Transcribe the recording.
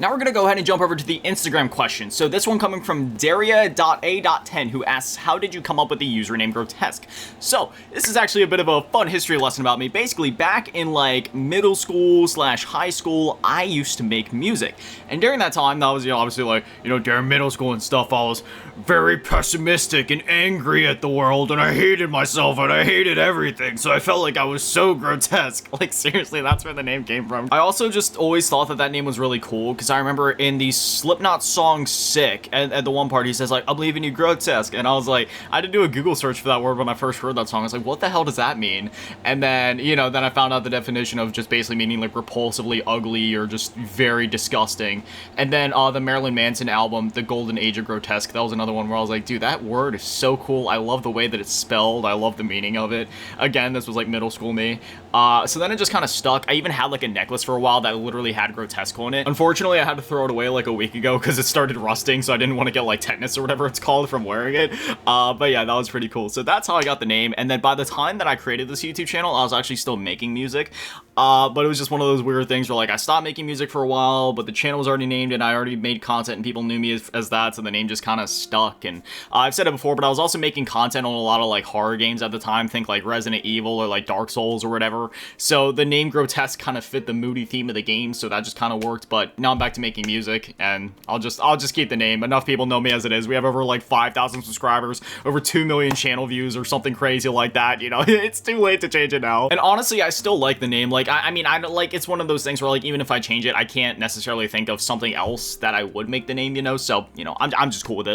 Now we're gonna go ahead and jump over to the Instagram question. So this one coming from Daria.A.10, who asks, how did you come up with the username Grotesque? So this is actually a bit of a fun history lesson about me. Basically, back in like middle school / high school, I used to make music. And during that time, that was, obviously like, during middle school and stuff, I was very pessimistic and angry at the world, and I hated myself and I hated everything. So I felt like I was so grotesque. Like seriously, that's where the name came from. I also just always thought that name was really cool, because I remember in the Slipknot song Sick, at the one part he says like, I'm leaving you grotesque, and I was like, I had to do a Google search for that word when I first heard that song. I was like, what the hell does that mean? And then, then I found out the definition of just basically meaning like repulsively ugly or just very disgusting. And then the Marilyn Manson album, The Golden Age of Grotesque, that was another one where I was like, dude, that word is so cool. I love the way that it's spelled. I love the meaning of it. Again, this was like middle school me. So then it just kind of stuck. I even had like a necklace for a while that literally had grotesque on it. Unfortunately, I had to throw it away like a week ago because it started rusting, so I didn't want to get like tetanus or whatever it's called from wearing it. But yeah, that was pretty cool. So that's how I got the name. And then by the time that I created this YouTube channel, I was actually still making music. But it was just one of those weird things where like I stopped making music for a while, but the channel was already named and I already made content and people knew me as that, so the name just kind of stuck. And I've said it before, but I was also making content on a lot of like horror games at the time, think like Resident Evil or like Dark Souls or whatever. So the name Grotesque kind of fit the moody theme of the game, so that just kind of worked. But now I'm back to making music, and I'll just keep the name. Enough people know me as it is. We have over like 5,000 subscribers, over 2 million channel views or something crazy like that. It's too late to change it now. And honestly, I still like the name. Like I mean, I like, it's one of those things where like even if I change it, I can't necessarily think of something else that I would make the name, so I'm just cool with it.